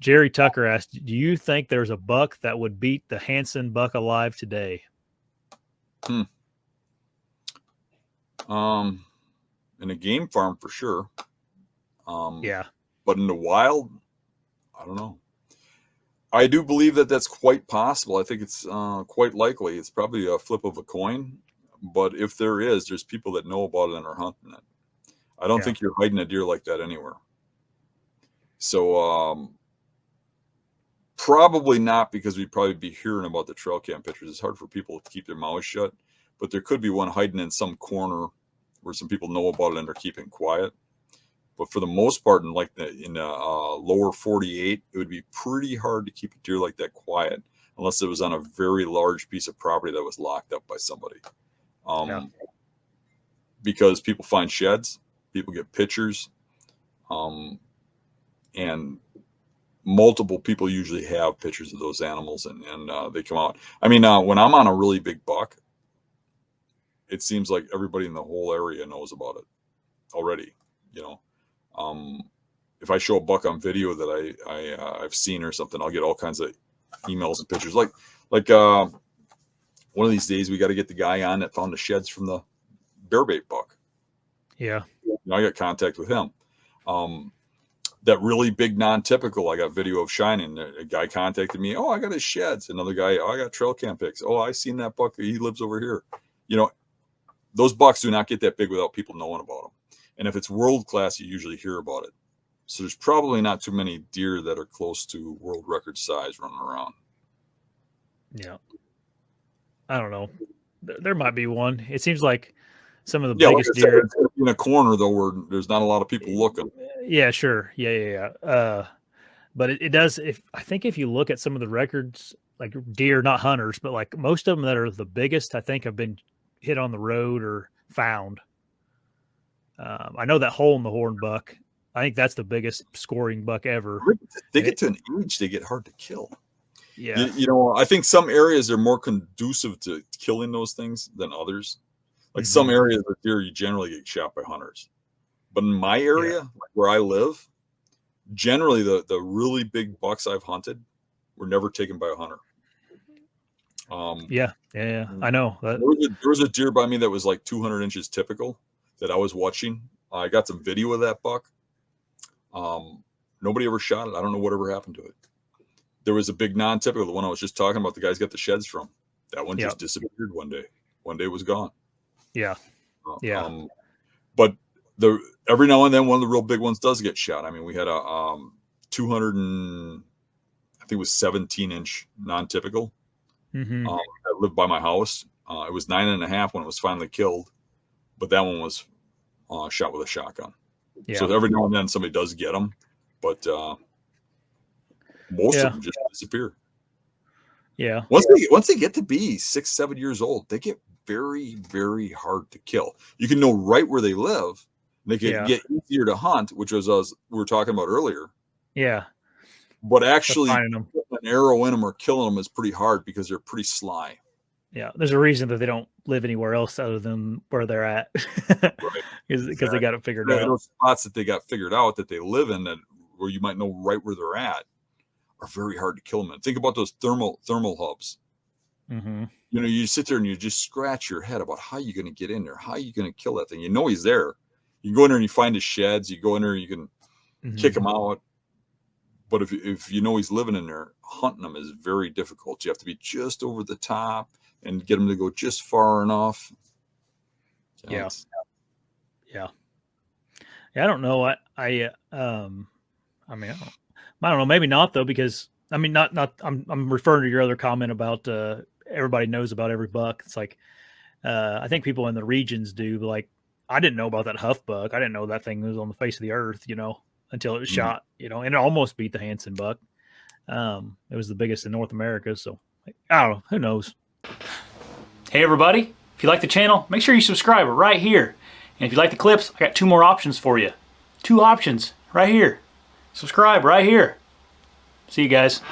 Jerry Tucker asked, do you think there's a buck that would beat the Hansen buck alive today? In a game farm for sure. Yeah. But in the wild, I don't know. I do believe that that's quite possible. I think it's quite likely. It's probably a flip of a coin. But if there's people that know about it and are hunting it. I don't think you're hiding a deer like that anywhere. So probably not, because we'd probably be hearing about the trail cam pictures. It's hard for people to keep their mouths shut. But there could be one hiding in some corner where some people know about it and they're keeping quiet. But for the most part, in the lower 48, it would be pretty hard to keep a deer like that quiet unless it was on a very large piece of property that was locked up by somebody. Because people find sheds, people get pictures, and multiple people usually have pictures of those animals, and they come out. I mean, when I'm on a really big buck, it seems like everybody in the whole area knows about it already, if I show a buck on video that I've seen or something, I'll get all kinds of emails and pictures. Like one of these days, we got to get the guy on that found the sheds from the bearbait buck. Yeah. I got contact with him. That really big non-typical, I got video of shining. A guy contacted me. Oh, I got his sheds. Another guy, I got trail cam pics. Oh, I seen that buck. He lives over here. Those bucks do not get that big without people knowing about them. And if it's world class, you usually hear about it. So there's probably not too many deer that are close to world record size running around. Yeah. I don't know. There might be one. It seems like some of the biggest deer in a corner, though, where there's not a lot of people looking. Yeah, sure. Yeah. But it does. I think if you look at some of the records, like deer, not hunters, but like most of them that are the biggest, I think have been hit on the road or found. I know that hole in the horn buck. I think that's the biggest scoring buck ever. They get to an age, they get hard to kill. Yeah. I think some areas are more conducive to killing those things than others. Like some areas of deer, you generally get shot by hunters. But in my area, like where I live, generally the really big bucks I've hunted were never taken by a hunter. Yeah. I know. There was a deer by me that was like 200 inches typical that I was watching. I got some video of that buck. Nobody ever shot it. I don't know whatever happened to it. There was a big non-typical, the one I was just talking about, the guys got the sheds from. That one just disappeared one day. One day it was gone. Yeah. But every now and then one of the real big ones does get shot. I mean, we had a 200 and I think it was 17-inch non-typical that lived by my house. It was 9.5 when it was finally killed, but that one was shot with a shotgun. Yeah. So every now and then somebody does get them, but most of them just disappear. Yeah. Once they get to be 6-7 years old, they get very, very hard to kill. You can know right where they live. They can get easier to hunt, which was we were talking about earlier. Yeah. But actually putting an arrow in them or killing them is pretty hard because they're pretty sly. Yeah. There's a reason that they don't live anywhere else other than where they're at. Right. Because they got it figured out. Those spots that they got figured out that they live in, that where you might know right where they're at, are very hard to kill them in. Think about those thermal hubs. You sit there and you just scratch your head about how you're going to get in there. How are you going to kill that thing? You know he's there. You go in there and you find his sheds. You go in there, you can kick him out. But if you know he's living in there, hunting him is very difficult. You have to be just over the top and get him to go just far enough. Yeah. I don't know. I don't know. Maybe not though, because I mean, not. I'm referring to your other comment about everybody knows about every buck. It's like I think people in the regions do. But like I didn't know about that huff buck. I didn't know that thing was on the face of the earth. Until it was shot. And it almost beat the Hansen buck. It was the biggest in North America. So I don't know. Who knows? Hey everybody! If you like the channel, make sure you subscribe right here. And if you like the clips, I got 2 more options for you. 2 options right here. Subscribe right here. See you guys.